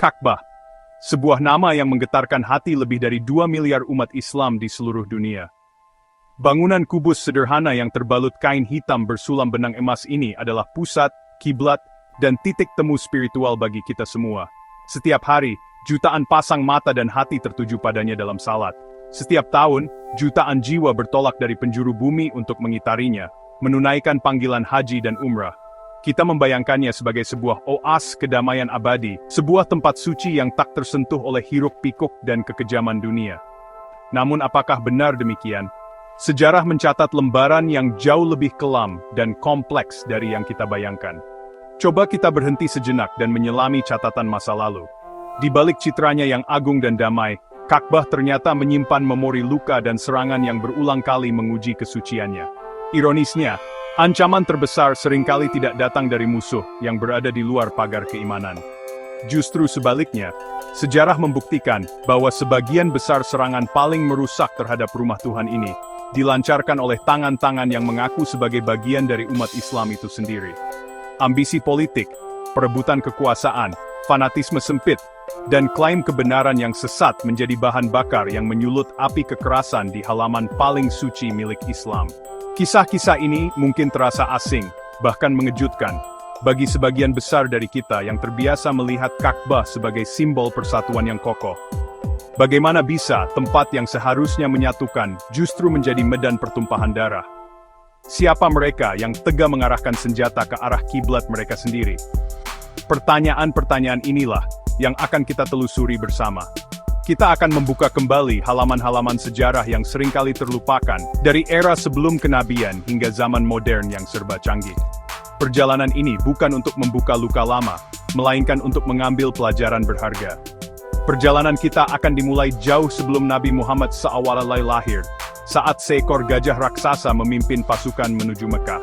Ka'bah, sebuah nama yang menggetarkan hati lebih dari 2 miliar umat Islam di seluruh dunia. Bangunan kubus sederhana yang terbalut kain hitam bersulam benang emas ini adalah pusat, kiblat, dan titik temu spiritual bagi kita semua. Setiap hari, jutaan pasang mata dan hati tertuju padanya dalam salat. Setiap tahun, jutaan jiwa bertolak dari penjuru bumi untuk mengitarinya, menunaikan panggilan haji dan umrah. Kita membayangkannya sebagai sebuah oas kedamaian abadi, sebuah tempat suci yang tak tersentuh oleh hiruk-pikuk dan kekejaman dunia. Namun apakah benar demikian? Sejarah mencatat lembaran yang jauh lebih kelam dan kompleks dari yang kita bayangkan. Coba kita berhenti sejenak dan menyelami catatan masa lalu. Di balik citranya yang agung dan damai, Ka'bah ternyata menyimpan memori luka dan serangan yang berulang kali menguji kesuciannya. Ironisnya, ancaman terbesar seringkali tidak datang dari musuh yang berada di luar pagar keimanan. Justru sebaliknya, sejarah membuktikan bahwa sebagian besar serangan paling merusak terhadap rumah Tuhan ini dilancarkan oleh tangan-tangan yang mengaku sebagai bagian dari umat Islam itu sendiri. Ambisi politik, perebutan kekuasaan, fanatisme sempit, dan klaim kebenaran yang sesat menjadi bahan bakar yang menyulut api kekerasan di halaman paling suci milik Islam. Kisah-kisah ini mungkin terasa asing, bahkan mengejutkan, bagi sebagian besar dari kita yang terbiasa melihat Ka'bah sebagai simbol persatuan yang kokoh. Bagaimana bisa tempat yang seharusnya menyatukan justru menjadi medan pertumpahan darah? Siapa mereka yang tega mengarahkan senjata ke arah kiblat mereka sendiri? Pertanyaan-pertanyaan inilah yang akan kita telusuri bersama. Kita akan membuka kembali halaman-halaman sejarah yang seringkali terlupakan, dari era sebelum kenabian hingga zaman modern yang serba canggih. Perjalanan ini bukan untuk membuka luka lama, melainkan untuk mengambil pelajaran berharga. Perjalanan kita akan dimulai jauh sebelum Nabi Muhammad SAW lahir, saat seekor gajah raksasa memimpin pasukan menuju Mekah.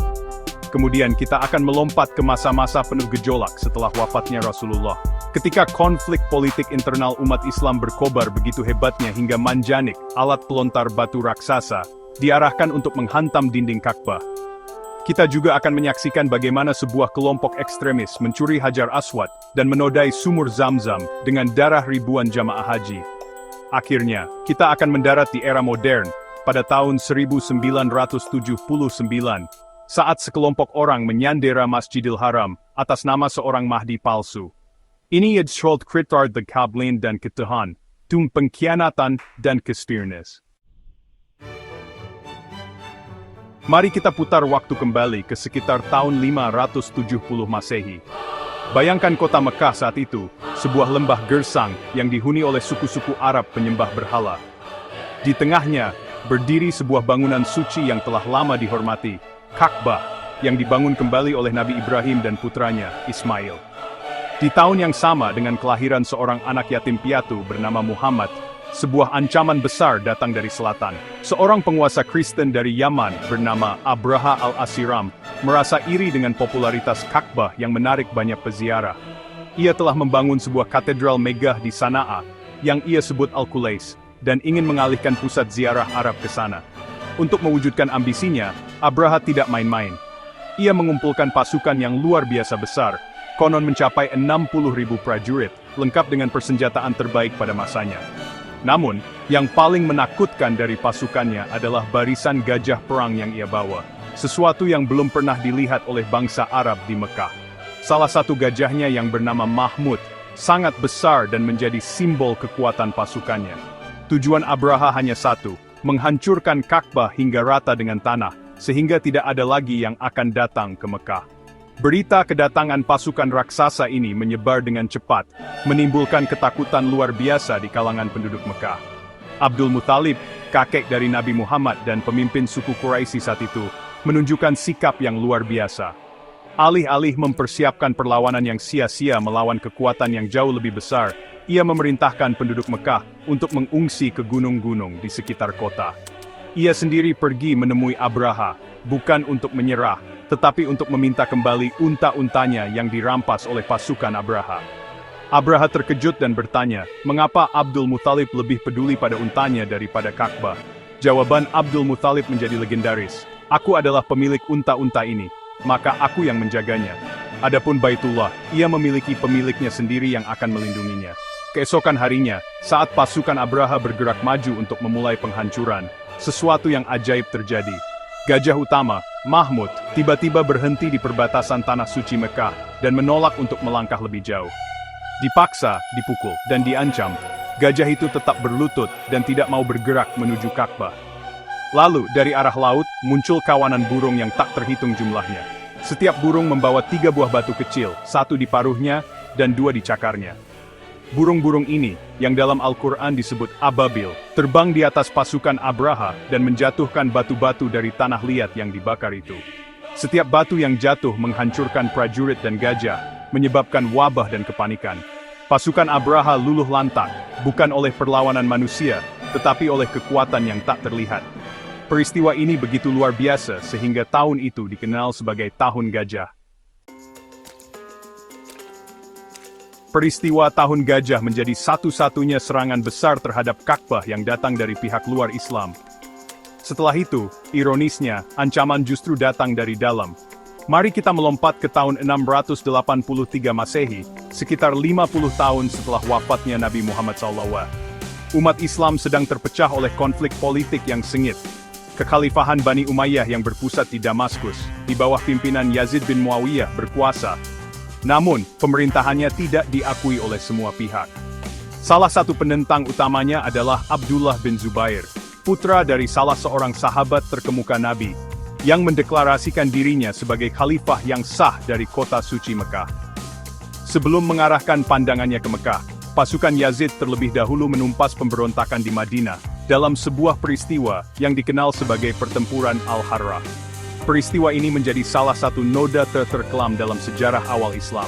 Kemudian kita akan melompat ke masa-masa penuh gejolak setelah wafatnya Rasulullah. Ketika konflik politik internal umat Islam berkobar begitu hebatnya hingga manjanik, alat pelontar batu raksasa, diarahkan untuk menghantam dinding Ka'bah. Kita juga akan menyaksikan bagaimana sebuah kelompok ekstremis mencuri Hajar Aswad dan menodai sumur Zamzam dengan darah ribuan jamaah haji. Akhirnya, kita akan mendarat di era modern, pada tahun 1979, saat sekelompok orang menyandera Masjidil Haram atas nama seorang Mahdi palsu. Ini adalah kritar the Kablin dan Ketuhan, pengkhianatan dan kestirnes. Mari kita putar waktu kembali ke sekitar tahun 570 Masehi. Bayangkan kota Mekah saat itu, sebuah lembah gersang yang dihuni oleh suku-suku Arab penyembah berhala. Di tengahnya, berdiri sebuah bangunan suci yang telah lama dihormati, Ka'bah, yang dibangun kembali oleh Nabi Ibrahim dan putranya, Ismail. Di tahun yang sama dengan kelahiran seorang anak yatim piatu bernama Muhammad, sebuah ancaman besar datang dari selatan. Seorang penguasa Kristen dari Yaman bernama Abraha al-Asiram merasa iri dengan popularitas Ka'bah yang menarik banyak peziarah. Ia telah membangun sebuah katedral megah di Sana'a yang ia sebut Al-Qulais dan ingin mengalihkan pusat ziarah Arab ke sana. Untuk mewujudkan ambisinya, Abraha tidak main-main. Ia mengumpulkan pasukan yang luar biasa besar, konon mencapai 60.000 prajurit, lengkap dengan persenjataan terbaik pada masanya. Namun, yang paling menakutkan dari pasukannya adalah barisan gajah perang yang ia bawa, sesuatu yang belum pernah dilihat oleh bangsa Arab di Mekah. Salah satu gajahnya yang bernama Mahmud, sangat besar dan menjadi simbol kekuatan pasukannya. Tujuan Abraha hanya satu, menghancurkan Ka'bah hingga rata dengan tanah, sehingga tidak ada lagi yang akan datang ke Mekah. Berita kedatangan pasukan raksasa ini menyebar dengan cepat, menimbulkan ketakutan luar biasa di kalangan penduduk Mekah. Abdul Muthalib, kakek dari Nabi Muhammad dan pemimpin suku Quraisy saat itu, menunjukkan sikap yang luar biasa. Alih-alih mempersiapkan perlawanan yang sia-sia melawan kekuatan yang jauh lebih besar, ia memerintahkan penduduk Mekah untuk mengungsi ke gunung-gunung di sekitar kota. Ia sendiri pergi menemui Abraha, bukan untuk menyerah, tetapi untuk meminta kembali unta-untanya yang dirampas oleh pasukan Abraha. Abraha terkejut dan bertanya, mengapa Abdul Muthalib lebih peduli pada untanya daripada Ka'bah? Jawaban Abdul Muthalib menjadi legendaris. Aku adalah pemilik unta-unta ini, maka aku yang menjaganya. Adapun Baitullah, ia memiliki pemiliknya sendiri yang akan melindunginya. Keesokan harinya, saat pasukan Abraha bergerak maju untuk memulai penghancuran, sesuatu yang ajaib terjadi. Gajah utama, Mahmud, tiba-tiba berhenti di perbatasan tanah suci Mekah dan menolak untuk melangkah lebih jauh. Dipaksa, dipukul, dan diancam, gajah itu tetap berlutut dan tidak mau bergerak menuju Ka'bah. Lalu, dari arah laut, muncul kawanan burung yang tak terhitung jumlahnya. Setiap burung membawa 3 buah batu kecil, 1 di paruhnya, dan 2 di cakarnya. Burung-burung ini, yang dalam Al-Quran disebut Ababil, terbang di atas pasukan Abraha dan menjatuhkan batu-batu dari tanah liat yang dibakar itu. Setiap batu yang jatuh menghancurkan prajurit dan gajah, menyebabkan wabah dan kepanikan. Pasukan Abraha luluh lantak, bukan oleh perlawanan manusia, tetapi oleh kekuatan yang tak terlihat. Peristiwa ini begitu luar biasa sehingga tahun itu dikenal sebagai Tahun Gajah. Peristiwa Tahun Gajah menjadi satu-satunya serangan besar terhadap Ka'bah yang datang dari pihak luar Islam. Setelah itu, ironisnya, ancaman justru datang dari dalam. Mari kita melompat ke tahun 683 Masehi, sekitar 50 tahun setelah wafatnya Nabi Muhammad SAW. Umat Islam sedang terpecah oleh konflik politik yang sengit. Kekhalifahan Bani Umayyah yang berpusat di Damaskus, di bawah pimpinan Yazid bin Muawiyah berkuasa. Namun, pemerintahannya tidak diakui oleh semua pihak. Salah satu penentang utamanya adalah Abdullah bin Zubair, putra dari salah seorang sahabat terkemuka Nabi, yang mendeklarasikan dirinya sebagai khalifah yang sah dari kota suci Mekah. Sebelum mengarahkan pandangannya ke Mekah, pasukan Yazid terlebih dahulu menumpas pemberontakan di Madinah, dalam sebuah peristiwa yang dikenal sebagai Pertempuran Al-Harrah. Peristiwa ini menjadi salah satu noda terkelam dalam sejarah awal Islam.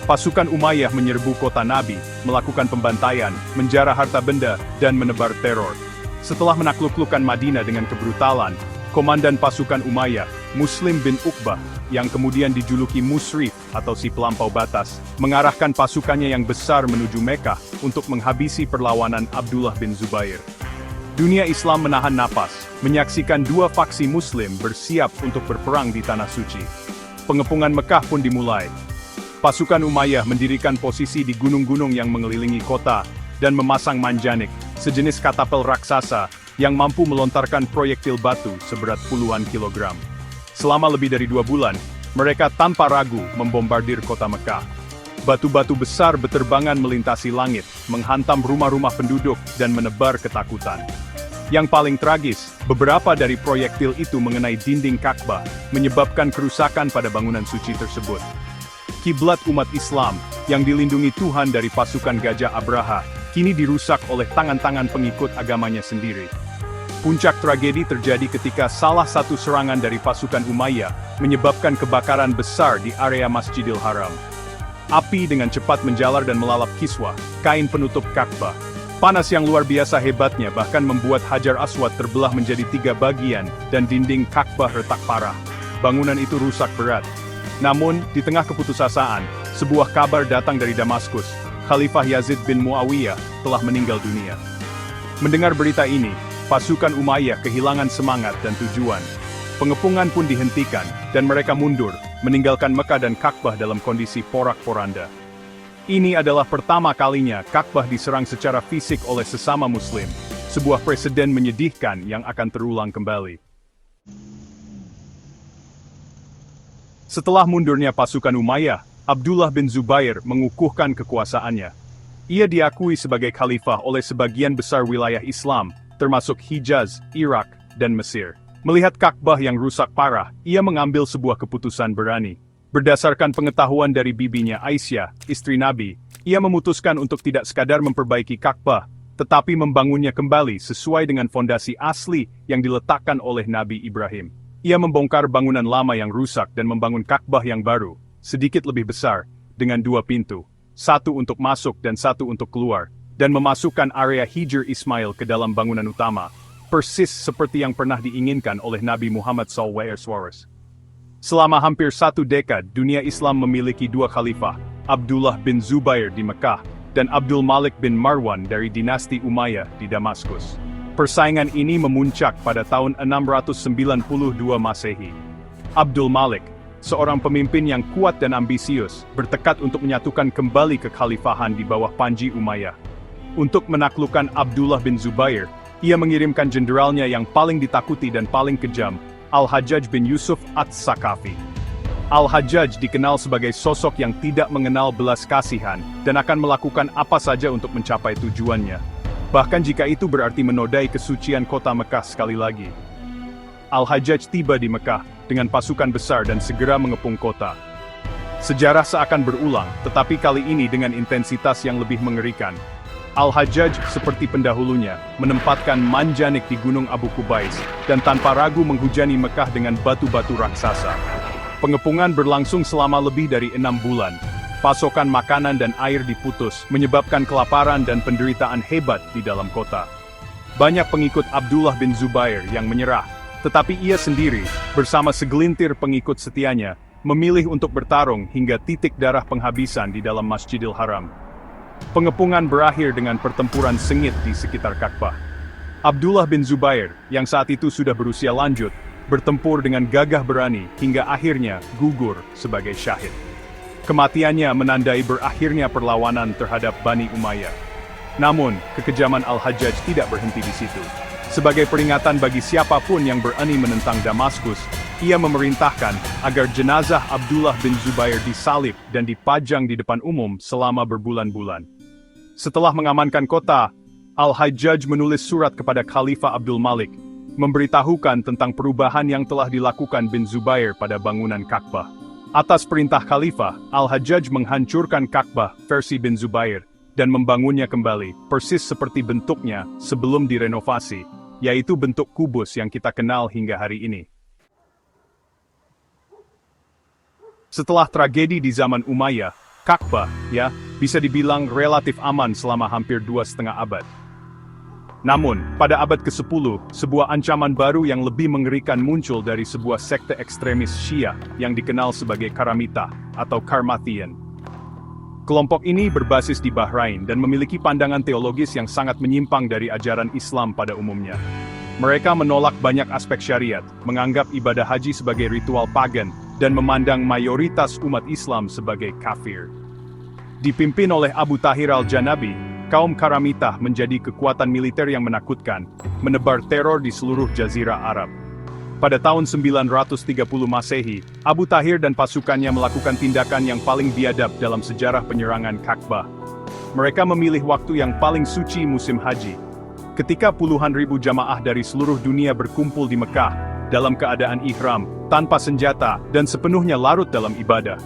Pasukan Umayyah menyerbu kota Nabi, melakukan pembantaian, menjarah harta benda, dan menebar teror. Setelah menaklukkan Madinah dengan kebrutalan, komandan pasukan Umayyah, Muslim bin Uqbah, yang kemudian dijuluki Musrif atau si pelampau batas, mengarahkan pasukannya yang besar menuju Mekah untuk menghabisi perlawanan Abdullah bin Zubair. Dunia Islam menahan napas, menyaksikan 2 faksi Muslim bersiap untuk berperang di Tanah Suci. Pengepungan Mekah pun dimulai. Pasukan Umayyah mendirikan posisi di gunung-gunung yang mengelilingi kota, dan memasang manjanik, sejenis katapel raksasa, yang mampu melontarkan proyektil batu seberat puluhan kilogram. Selama lebih dari 2 bulan, mereka tanpa ragu membombardir kota Mekah. Batu-batu besar beterbangan melintasi langit, menghantam rumah-rumah penduduk, dan menebar ketakutan. Yang paling tragis, beberapa dari proyektil itu mengenai dinding Ka'bah, menyebabkan kerusakan pada bangunan suci tersebut. Kiblat umat Islam, yang dilindungi Tuhan dari pasukan Gajah Abraha, kini dirusak oleh tangan-tangan pengikut agamanya sendiri. Puncak tragedi terjadi ketika salah satu serangan dari pasukan Umayyah, menyebabkan kebakaran besar di area Masjidil Haram. Api dengan cepat menjalar dan melalap kiswah, kain penutup Ka'bah. Panas yang luar biasa hebatnya bahkan membuat Hajar Aswad terbelah menjadi 3 bagian, dan dinding Ka'bah retak parah. Bangunan itu rusak berat. Namun, di tengah keputusasaan, sebuah kabar datang dari Damaskus. Khalifah Yazid bin Muawiyah telah meninggal dunia. Mendengar berita ini, pasukan Umayyah kehilangan semangat dan tujuan. Pengepungan pun dihentikan, dan mereka mundur, meninggalkan Mekah dan Ka'bah dalam kondisi porak-poranda. Ini adalah pertama kalinya Ka'bah diserang secara fisik oleh sesama Muslim, sebuah preseden menyedihkan yang akan terulang kembali. Setelah mundurnya pasukan Umayyah, Abdullah bin Zubair mengukuhkan kekuasaannya. Ia diakui sebagai khalifah oleh sebagian besar wilayah Islam, termasuk Hijaz, Irak, dan Mesir. Melihat Ka'bah yang rusak parah, ia mengambil sebuah keputusan berani. Berdasarkan pengetahuan dari bibinya Aisyah, istri Nabi, ia memutuskan untuk tidak sekadar memperbaiki Ka'bah, tetapi membangunnya kembali sesuai dengan fondasi asli yang diletakkan oleh Nabi Ibrahim. Ia membongkar bangunan lama yang rusak dan membangun Ka'bah yang baru, sedikit lebih besar, dengan 2 pintu, satu untuk masuk dan satu untuk keluar, dan memasukkan area Hijr Ismail ke dalam bangunan utama, persis seperti yang pernah diinginkan oleh Nabi Muhammad SAW. Selama hampir 1 dekad, dunia Islam memiliki 2 khalifah, Abdullah bin Zubair di Mekah, dan Abdul Malik bin Marwan dari dinasti Umayyah di Damaskus. Persaingan ini memuncak pada tahun 692 Masehi. Abdul Malik, seorang pemimpin yang kuat dan ambisius, bertekad untuk menyatukan kembali kekhalifahan di bawah Panji Umayyah. Untuk menaklukkan Abdullah bin Zubair, ia mengirimkan jenderalnya yang paling ditakuti dan paling kejam, Al-Hajjaj bin Yusuf Ats-Saqafi. Al-Hajjaj dikenal sebagai sosok yang tidak mengenal belas kasihan dan akan melakukan apa saja untuk mencapai tujuannya. Bahkan jika itu berarti menodai kesucian kota Mekah sekali lagi. Al-Hajjaj tiba di Mekah dengan pasukan besar dan segera mengepung kota. Sejarah seakan berulang, tetapi kali ini dengan intensitas yang lebih mengerikan. Al-Hajjaj seperti pendahulunya, menempatkan Manjanik di Gunung Abu Qubais, dan tanpa ragu menghujani Mekah dengan batu-batu raksasa. Pengepungan berlangsung selama lebih dari 6 bulan. Pasokan makanan dan air diputus, menyebabkan kelaparan dan penderitaan hebat di dalam kota. Banyak pengikut Abdullah bin Zubair yang menyerah, tetapi ia sendiri, bersama segelintir pengikut setianya, memilih untuk bertarung hingga titik darah penghabisan di dalam Masjidil Haram. Pengepungan berakhir dengan pertempuran sengit di sekitar Ka'bah. Abdullah bin Zubair, yang saat itu sudah berusia lanjut, bertempur dengan gagah berani hingga akhirnya gugur sebagai syahid. Kematiannya menandai berakhirnya perlawanan terhadap Bani Umayyah. Namun, kekejaman Al-Hajjaj tidak berhenti di situ. Sebagai peringatan bagi siapapun yang berani menentang Damaskus, ia memerintahkan agar jenazah Abdullah bin Zubair disalib dan dipajang di depan umum selama berbulan-bulan. Setelah mengamankan kota, Al-Hajjaj menulis surat kepada Khalifah Abdul Malik, memberitahukan tentang perubahan yang telah dilakukan bin Zubair pada bangunan Ka'bah. Atas perintah Khalifah, Al-Hajjaj menghancurkan Ka'bah versi bin Zubair dan membangunnya kembali, persis seperti bentuknya sebelum direnovasi, yaitu bentuk kubus yang kita kenal hingga hari ini. Setelah tragedi di zaman Umayyah, Ka'bah, bisa dibilang relatif aman selama hampir 2,5 abad. Namun, pada abad ke-10, sebuah ancaman baru yang lebih mengerikan muncul dari sebuah sekte ekstremis Syiah yang dikenal sebagai Karamitah atau Karmathian. Kelompok ini berbasis di Bahrain dan memiliki pandangan teologis yang sangat menyimpang dari ajaran Islam pada umumnya. Mereka menolak banyak aspek syariat, menganggap ibadah haji sebagai ritual pagan, dan memandang mayoritas umat Islam sebagai kafir. Dipimpin oleh Abu Tahir al-Janabi, kaum Karamitah menjadi kekuatan militer yang menakutkan, menebar teror di seluruh Jazirah Arab. Pada tahun 930 Masehi, Abu Tahir dan pasukannya melakukan tindakan yang paling biadab dalam sejarah penyerangan Ka'bah. Mereka memilih waktu yang paling suci musim haji. Ketika puluhan ribu jamaah dari seluruh dunia berkumpul di Mekah, dalam keadaan ihram, tanpa senjata, dan sepenuhnya larut dalam ibadah.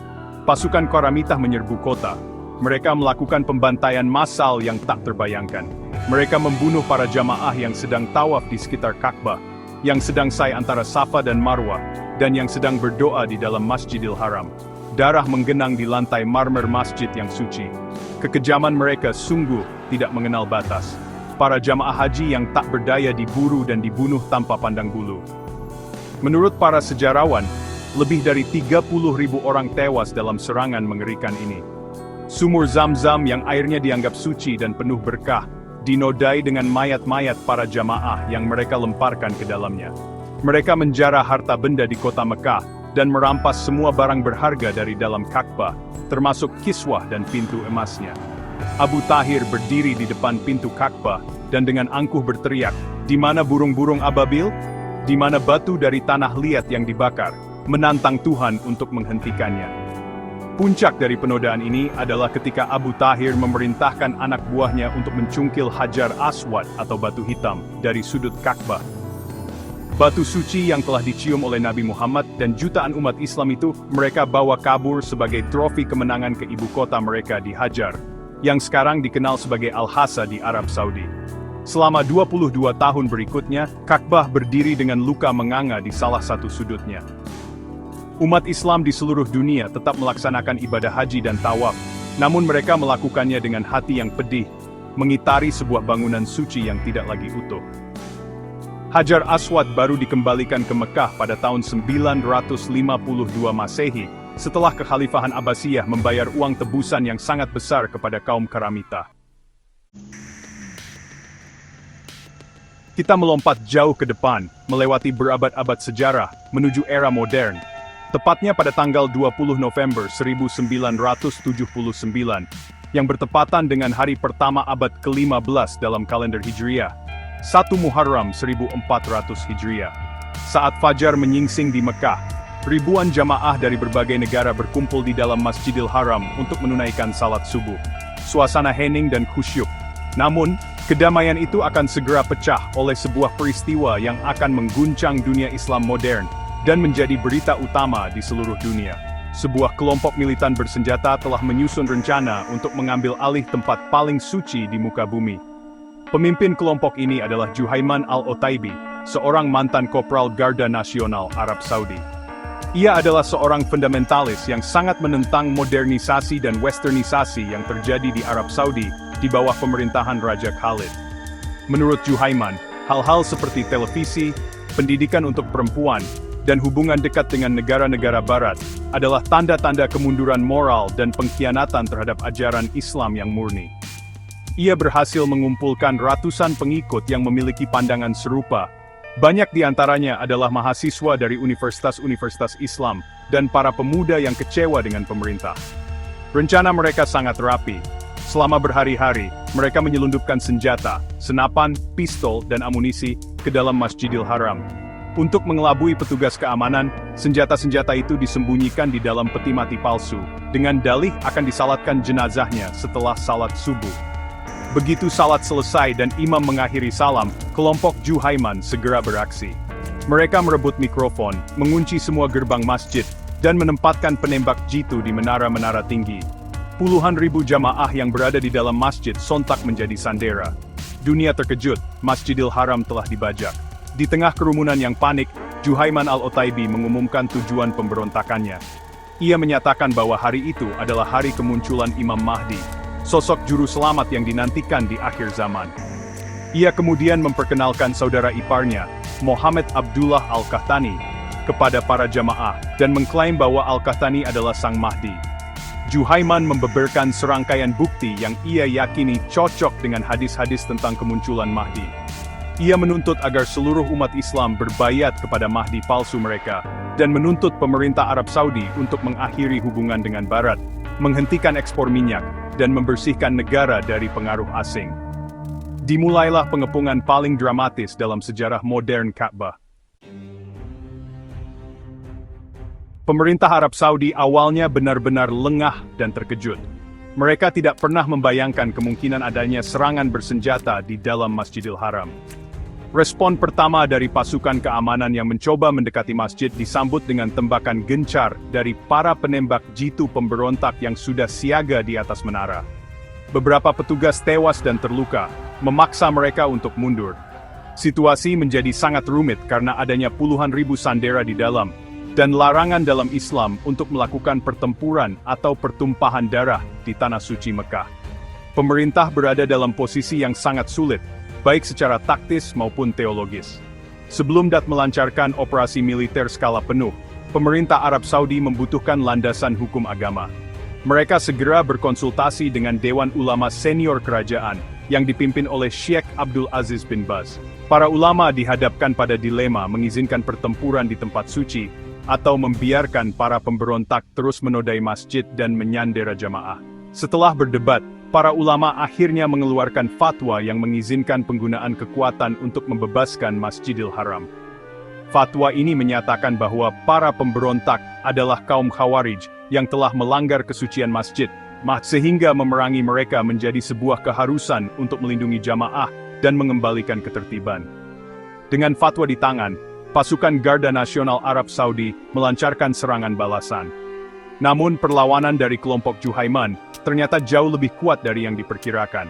Pasukan Karamitah menyerbu kota. Mereka melakukan pembantaian massal yang tak terbayangkan. Mereka membunuh para jamaah yang sedang tawaf di sekitar Ka'bah, yang sedang sa'i antara Safa dan Marwah, dan yang sedang berdoa di dalam Masjidil Haram. Darah menggenang di lantai marmer masjid yang suci. Kekejaman mereka sungguh tidak mengenal batas. Para jamaah haji yang tak berdaya diburu dan dibunuh tanpa pandang bulu. Menurut para sejarawan, lebih dari 30.000 orang tewas dalam serangan mengerikan ini. Sumur Zam-Zam yang airnya dianggap suci dan penuh berkah, dinodai dengan mayat-mayat para jamaah yang mereka lemparkan ke dalamnya. Mereka menjara harta benda di kota Mekah, dan merampas semua barang berharga dari dalam Ka'bah, termasuk kiswah dan pintu emasnya. Abu Tahir berdiri di depan pintu Ka'bah, dan dengan angkuh berteriak, "Di mana burung-burung ababil? Di mana batu dari tanah liat yang dibakar?" Menantang Tuhan untuk menghentikannya. Puncak dari penodaan ini adalah ketika Abu Tahir memerintahkan anak buahnya untuk mencungkil Hajar Aswad atau batu hitam dari sudut Ka'bah. Batu suci yang telah dicium oleh Nabi Muhammad dan jutaan umat Islam itu mereka bawa kabur sebagai trofi kemenangan ke ibu kota mereka di Hajar, yang sekarang dikenal sebagai Al-Hasa di Arab Saudi. Selama 22 tahun berikutnya, Ka'bah berdiri dengan luka menganga di salah satu sudutnya. Umat Islam di seluruh dunia tetap melaksanakan ibadah haji dan tawaf, namun mereka melakukannya dengan hati yang pedih, mengitari sebuah bangunan suci yang tidak lagi utuh. Hajar Aswad baru dikembalikan ke Mekah pada tahun 952 Masehi, setelah kekhalifahan Abbasiyah membayar uang tebusan yang sangat besar kepada kaum Karamitah. Kita melompat jauh ke depan, melewati berabad-abad sejarah, menuju era modern. tepatnya pada tanggal 20 November 1979, yang bertepatan dengan hari pertama abad ke-15 dalam kalender Hijriah, 1 Muharram 1400 Hijriah. Saat fajar menyingsing di Mekah, ribuan jamaah dari berbagai negara berkumpul di dalam Masjidil Haram untuk menunaikan salat subuh. Suasana hening dan khusyuk. Namun, kedamaian itu akan segera pecah oleh sebuah peristiwa yang akan mengguncang dunia Islam modern dan menjadi berita utama di seluruh dunia. Sebuah kelompok militan bersenjata telah menyusun rencana untuk mengambil alih tempat paling suci di muka bumi. Pemimpin kelompok ini adalah Juhaiman al-Otaibi, seorang mantan Kopral Garda Nasional Arab Saudi. Ia adalah seorang fundamentalis yang sangat menentang modernisasi dan westernisasi yang terjadi di Arab Saudi di bawah pemerintahan Raja Khalid. Menurut Juhaiman, hal-hal seperti televisi, pendidikan untuk perempuan, dan hubungan dekat dengan negara-negara barat adalah tanda-tanda kemunduran moral dan pengkhianatan terhadap ajaran Islam yang murni. Ia berhasil mengumpulkan ratusan pengikut yang memiliki pandangan serupa. Banyak di antaranya adalah mahasiswa dari universitas-universitas Islam dan para pemuda yang kecewa dengan pemerintah. Rencana mereka sangat rapi. Selama berhari-hari, mereka menyelundupkan senjata, senapan, pistol, dan amunisi ke dalam Masjidil Haram. Untuk mengelabui petugas keamanan, senjata-senjata itu disembunyikan di dalam peti mati palsu, dengan dalih akan disalatkan jenazahnya setelah salat subuh. Begitu salat selesai dan imam mengakhiri salam, kelompok Juhaiman segera beraksi. Mereka merebut mikrofon, mengunci semua gerbang masjid, dan menempatkan penembak jitu di menara-menara tinggi. Puluhan ribu jamaah yang berada di dalam masjid sontak menjadi sandera. Dunia terkejut, Masjidil Haram telah dibajak. Di tengah kerumunan yang panik, Juhaiman al-Otaibi mengumumkan tujuan pemberontakannya. Ia menyatakan bahwa hari itu adalah hari kemunculan Imam Mahdi, sosok juru selamat yang dinantikan di akhir zaman. Ia kemudian memperkenalkan saudara iparnya, Muhammad Abdullah Al-Qahtani, kepada para jamaah, dan mengklaim bahwa Al-Qahtani adalah Sang Mahdi. Juhaiman membeberkan serangkaian bukti yang ia yakini cocok dengan hadis-hadis tentang kemunculan Mahdi. Ia menuntut agar seluruh umat Islam berbayat kepada Mahdi palsu mereka, dan menuntut pemerintah Arab Saudi untuk mengakhiri hubungan dengan Barat, menghentikan ekspor minyak, dan membersihkan negara dari pengaruh asing. Dimulailah pengepungan paling dramatis dalam sejarah modern Ka'bah. Pemerintah Arab Saudi awalnya benar-benar lengah dan terkejut. Mereka tidak pernah membayangkan kemungkinan adanya serangan bersenjata di dalam Masjidil Haram. Respon pertama dari pasukan keamanan yang mencoba mendekati masjid disambut dengan tembakan gencar dari para penembak jitu pemberontak yang sudah siaga di atas menara. Beberapa petugas tewas dan terluka, memaksa mereka untuk mundur. Situasi menjadi sangat rumit karena adanya puluhan ribu sandera di dalam, dan larangan dalam Islam untuk melakukan pertempuran atau pertumpahan darah di Tanah Suci Mekah. Pemerintah berada dalam posisi yang sangat sulit, baik secara taktis maupun teologis. Sebelum melancarkan operasi militer skala penuh, pemerintah Arab Saudi membutuhkan landasan hukum agama. Mereka segera berkonsultasi dengan Dewan Ulama Senior Kerajaan, yang dipimpin oleh Sheikh Abdul Aziz bin Baz. Para ulama dihadapkan pada dilema mengizinkan pertempuran di tempat suci, atau membiarkan para pemberontak terus menodai masjid dan menyandera jamaah. Setelah berdebat, para ulama akhirnya mengeluarkan fatwa yang mengizinkan penggunaan kekuatan untuk membebaskan Masjidil Haram. Fatwa ini menyatakan bahwa para pemberontak adalah kaum Khawarij yang telah melanggar kesucian masjid, sehingga memerangi mereka menjadi sebuah keharusan untuk melindungi jamaah dan mengembalikan ketertiban. Dengan fatwa di tangan, pasukan Garda Nasional Arab Saudi melancarkan serangan balasan. Namun perlawanan dari kelompok Juhaiman ternyata jauh lebih kuat dari yang diperkirakan.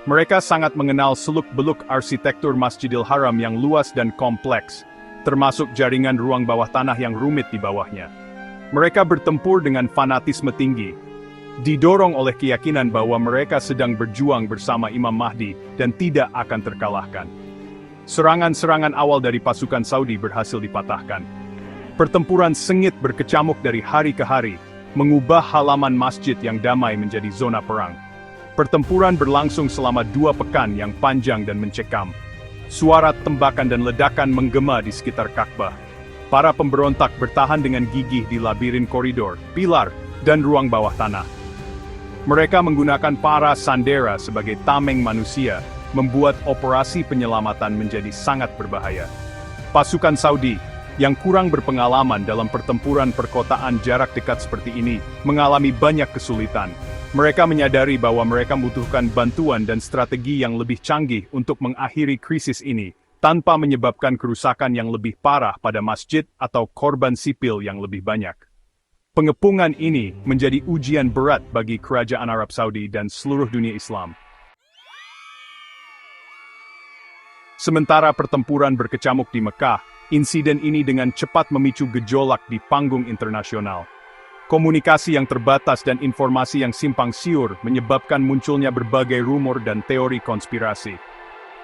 Mereka sangat mengenal seluk-beluk arsitektur Masjidil Haram yang luas dan kompleks, termasuk jaringan ruang bawah tanah yang rumit di bawahnya. Mereka bertempur dengan fanatisme tinggi, didorong oleh keyakinan bahwa mereka sedang berjuang bersama Imam Mahdi dan tidak akan terkalahkan. Serangan-serangan awal dari pasukan Saudi berhasil dipatahkan. Pertempuran sengit berkecamuk dari hari ke hari, mengubah halaman masjid yang damai menjadi zona perang. Pertempuran berlangsung selama 2 pekan yang panjang dan mencekam. Suara tembakan dan ledakan menggema di sekitar Ka'bah. Para pemberontak bertahan dengan gigih di labirin koridor, pilar, dan ruang bawah tanah. Mereka menggunakan para sandera sebagai tameng manusia, membuat operasi penyelamatan menjadi sangat berbahaya. Pasukan Saudi, yang kurang berpengalaman dalam pertempuran perkotaan jarak dekat seperti ini, mengalami banyak kesulitan. Mereka menyadari bahwa mereka membutuhkan bantuan dan strategi yang lebih canggih untuk mengakhiri krisis ini, tanpa menyebabkan kerusakan yang lebih parah pada masjid atau korban sipil yang lebih banyak. Pengepungan ini menjadi ujian berat bagi kerajaan Arab Saudi dan seluruh dunia Islam. Sementara pertempuran berkecamuk di Mekah, insiden ini dengan cepat memicu gejolak di panggung internasional. Komunikasi yang terbatas dan informasi yang simpang siur menyebabkan munculnya berbagai rumor dan teori konspirasi.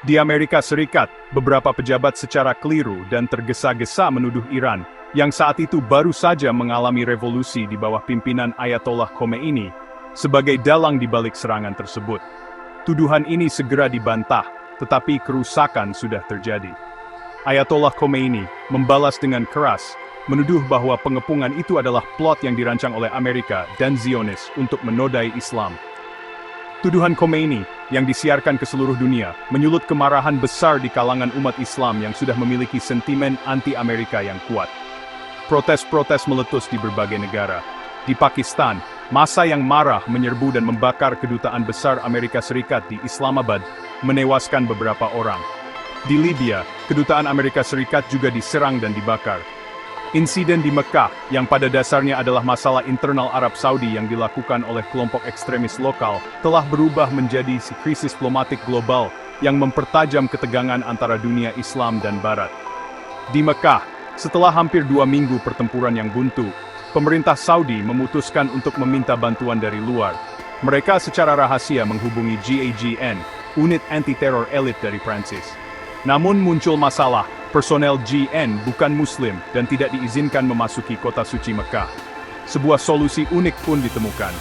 Di Amerika Serikat, beberapa pejabat secara keliru dan tergesa-gesa menuduh Iran, yang saat itu baru saja mengalami revolusi di bawah pimpinan Ayatollah Khomeini, sebagai dalang di balik serangan tersebut. Tuduhan ini segera dibantah, tetapi kerusakan sudah terjadi. Ayatollah Khomeini membalas dengan keras, menuduh bahwa pengepungan itu adalah plot yang dirancang oleh Amerika dan Zionis untuk menodai Islam. Tuduhan Khomeini, yang disiarkan ke seluruh dunia, menyulut kemarahan besar di kalangan umat Islam yang sudah memiliki sentimen anti-Amerika yang kuat. Protes-protes meletus di berbagai negara. Di Pakistan, massa yang marah menyerbu dan membakar kedutaan besar Amerika Serikat di Islamabad, menewaskan beberapa orang. Di Libya, kedutaan Amerika Serikat juga diserang dan dibakar. Insiden di Mekah, yang pada dasarnya adalah masalah internal Arab Saudi yang dilakukan oleh kelompok ekstremis lokal, telah berubah menjadi krisis diplomatik global yang mempertajam ketegangan antara dunia Islam dan Barat. Di Mekah, setelah hampir 2 minggu pertempuran yang buntu, pemerintah Saudi memutuskan untuk meminta bantuan dari luar. Mereka secara rahasia menghubungi GAGN, unit anti-teror elit dari Prancis. Namun muncul masalah, personel GN bukan Muslim dan tidak diizinkan memasuki kota suci Mekah. Sebuah solusi unik pun ditemukan.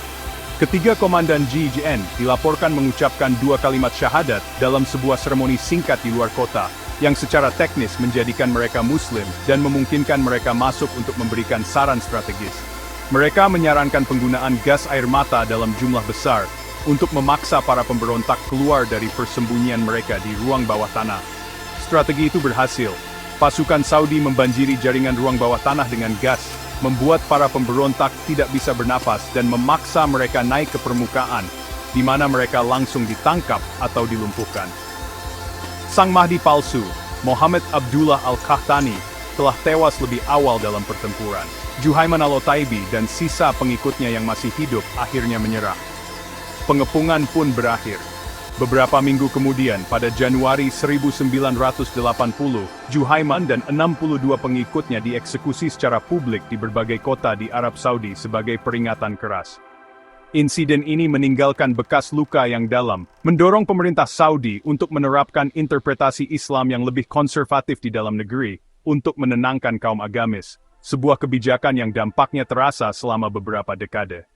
Ketiga komandan GGN dilaporkan mengucapkan 2 kalimat syahadat dalam sebuah seremoni singkat di luar kota, yang secara teknis menjadikan mereka Muslim dan memungkinkan mereka masuk untuk memberikan saran strategis. Mereka menyarankan penggunaan gas air mata dalam jumlah besar untuk memaksa para pemberontak keluar dari persembunyian mereka di ruang bawah tanah. Strategi itu berhasil. Pasukan Saudi membanjiri jaringan ruang bawah tanah dengan gas, membuat para pemberontak tidak bisa bernafas dan memaksa mereka naik ke permukaan, di mana mereka langsung ditangkap atau dilumpuhkan. Sang Mahdi palsu, Muhammad Abdullah Al-Qahtani, telah tewas lebih awal dalam pertempuran. Juhaiman Al-Otaibi dan sisa pengikutnya yang masih hidup akhirnya menyerah. Pengepungan pun berakhir. Beberapa minggu kemudian, pada Januari 1980, Juhaiman dan 62 pengikutnya dieksekusi secara publik di berbagai kota di Arab Saudi sebagai peringatan keras. Insiden ini meninggalkan bekas luka yang dalam, mendorong pemerintah Saudi untuk menerapkan interpretasi Islam yang lebih konservatif di dalam negeri, untuk menenangkan kaum agamis, sebuah kebijakan yang dampaknya terasa selama beberapa dekade.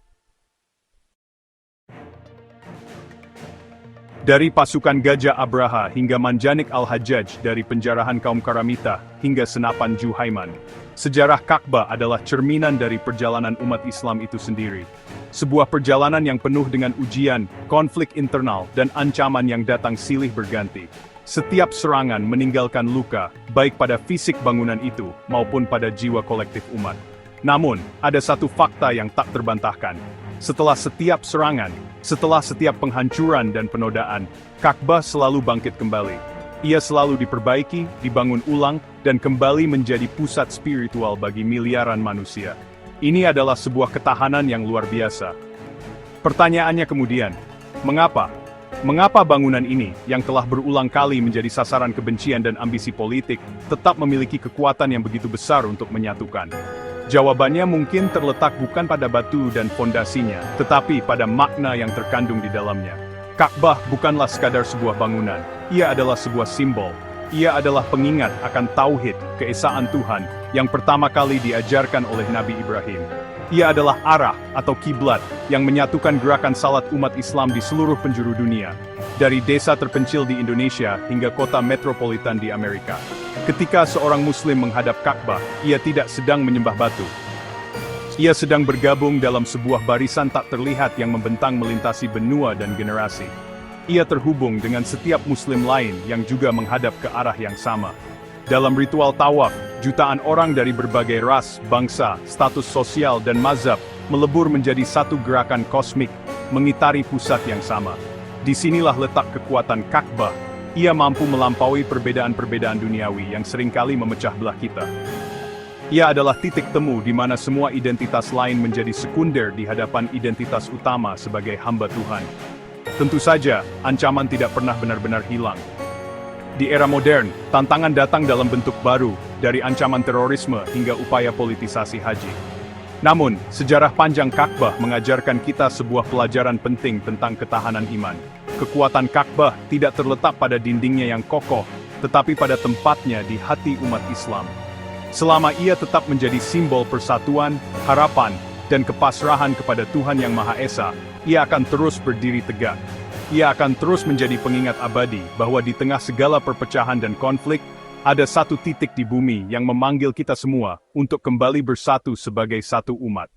Dari pasukan Gajah Abraha hingga Manjanik Al-Hajjaj, dari penjarahan kaum Karamita hingga senapan Juhaiman. Sejarah Ka'bah adalah cerminan dari perjalanan umat Islam itu sendiri. Sebuah perjalanan yang penuh dengan ujian, konflik internal, dan ancaman yang datang silih berganti. Setiap serangan meninggalkan luka, baik pada fisik bangunan itu maupun pada jiwa kolektif umat. Namun, ada satu fakta yang tak terbantahkan. Setelah setiap serangan, setelah setiap penghancuran dan penodaan, Ka'bah selalu bangkit kembali. Ia selalu diperbaiki, dibangun ulang, dan kembali menjadi pusat spiritual bagi miliaran manusia. Ini adalah sebuah ketahanan yang luar biasa. Pertanyaannya kemudian, mengapa? Mengapa bangunan ini, yang telah berulang kali menjadi sasaran kebencian dan ambisi politik, tetap memiliki kekuatan yang begitu besar untuk menyatukan? Jawabannya mungkin terletak bukan pada batu dan fondasinya, tetapi pada makna yang terkandung di dalamnya. Ka'bah bukanlah sekadar sebuah bangunan, ia adalah sebuah simbol. Ia adalah pengingat akan tauhid, keesaan Tuhan, yang pertama kali diajarkan oleh Nabi Ibrahim. Ia adalah arah atau kiblat yang menyatukan gerakan salat umat Islam di seluruh penjuru dunia, dari desa terpencil di Indonesia hingga kota metropolitan di Amerika. Ketika seorang Muslim menghadap Ka'bah, ia tidak sedang menyembah batu. Ia sedang bergabung dalam sebuah barisan tak terlihat yang membentang melintasi benua dan generasi. Ia terhubung dengan setiap Muslim lain yang juga menghadap ke arah yang sama. Dalam ritual tawaf, jutaan orang dari berbagai ras, bangsa, status sosial dan mazhab melebur menjadi satu gerakan kosmik, mengitari pusat yang sama. Disinilah letak kekuatan Ka'bah. Ia mampu melampaui perbedaan-perbedaan duniawi yang seringkali memecah belah kita. Ia adalah titik temu di mana semua identitas lain menjadi sekunder di hadapan identitas utama sebagai hamba Tuhan. Tentu saja, ancaman tidak pernah benar-benar hilang. Di era modern, tantangan datang dalam bentuk baru, dari ancaman terorisme hingga upaya politisasi haji. Namun, sejarah panjang Ka'bah mengajarkan kita sebuah pelajaran penting tentang ketahanan iman. Kekuatan Ka'bah tidak terletak pada dindingnya yang kokoh, tetapi pada tempatnya di hati umat Islam. Selama ia tetap menjadi simbol persatuan, harapan, dan kepasrahan kepada Tuhan Yang Maha Esa, ia akan terus berdiri tegak. Ia akan terus menjadi pengingat abadi bahwa di tengah segala perpecahan dan konflik, ada satu titik di bumi yang memanggil kita semua untuk kembali bersatu sebagai satu umat.